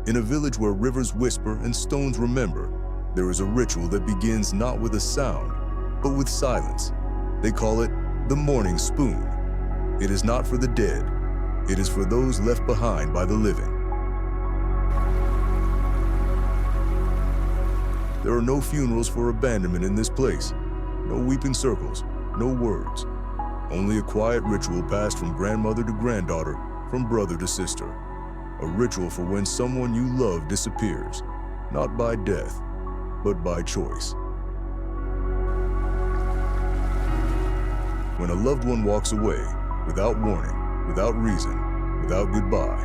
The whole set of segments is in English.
In a village where rivers whisper and stones remember, there is a ritual that begins not with a sound, but with silence. They call it the morning spoon. It is not for the dead. It is for those left behind by the living. There are no funerals for abandonment in this place. No weeping circles, no words. Only a quiet ritual passed from grandmother to granddaughter, from brother to sister. A ritual for when someone you love disappears, not by death, but by choice. When a loved one walks away, without warning, without reason, without goodbye,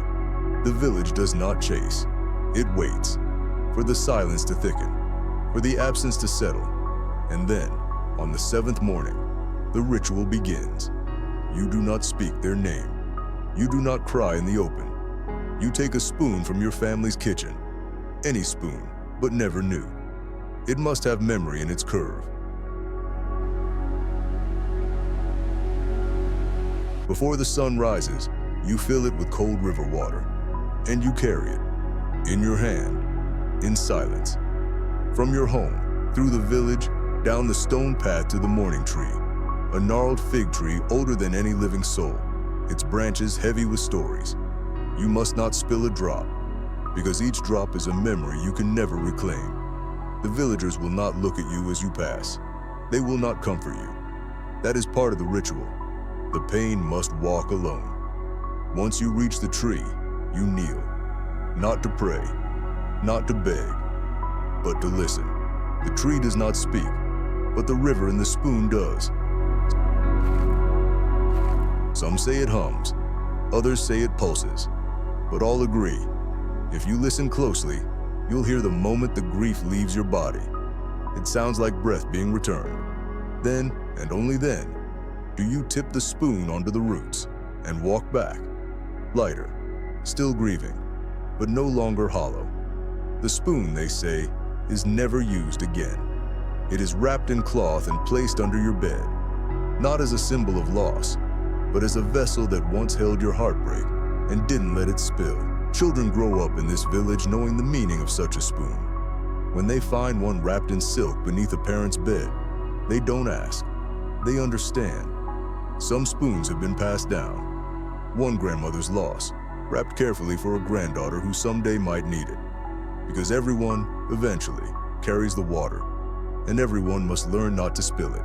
the village does not chase. It waits for the silence to thicken, for the absence to settle, and then, on the seventh morning, the ritual begins. You do not speak their name. You do not cry in the open. You take a spoon from your family's kitchen, any spoon, but never new. It must have memory in its curve. Before the sun rises, you fill it with cold river water, and you carry it, in your hand, in silence. From your home, through the village, down the stone path to the mourning tree, a gnarled fig tree older than any living soul, its branches heavy with stories. You must not spill a drop, because each drop is a memory you can never reclaim. The villagers will not look at you as you pass. They will not comfort you. That is part of the ritual. The pain must walk alone. Once you reach the tree, you kneel, not to pray, not to beg, but to listen. The tree does not speak, but the river in the spoon does. Some say it hums, others say it pulses, but all agree. If you listen closely, you'll hear the moment the grief leaves your body. It sounds like breath being returned. Then, and only then, do you tip the spoon onto the roots and walk back, lighter, still grieving, but no longer hollow. The spoon, they say, is never used again. It is wrapped in cloth and placed under your bed, not as a symbol of loss, but as a vessel that once held your heartbreak and didn't let it spill. Children grow up in this village knowing the meaning of such a spoon. When they find one wrapped in silk beneath a parent's bed, they don't ask, they understand. Some spoons have been passed down. One grandmother's loss, wrapped carefully for a granddaughter who someday might need it. Because everyone, eventually, carries the water, and everyone must learn not to spill it.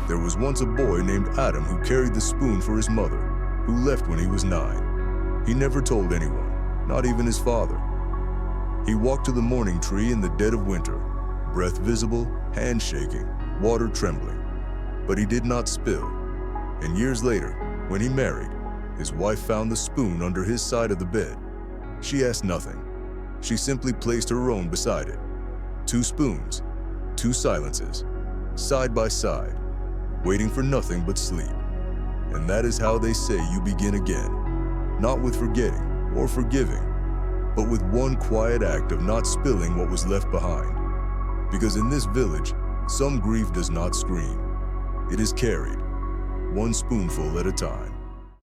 There was once a boy named Adam who carried the spoon for his mother, who left when he was 9. He never told anyone, not even his father. He walked to the mourning tree in the dead of winter, breath visible, hand shaking, water trembling. But he did not spill. And years later, when he married, his wife found the spoon under his side of the bed. She asked nothing. She simply placed her own beside it. 2 spoons, 2 silences, side by side, waiting for nothing but sleep. And that is how they say you begin again, not with forgetting or forgiving, but with one quiet act of not spilling what was left behind. Because in this village, some grief does not scream. It is carried, one spoonful at a time.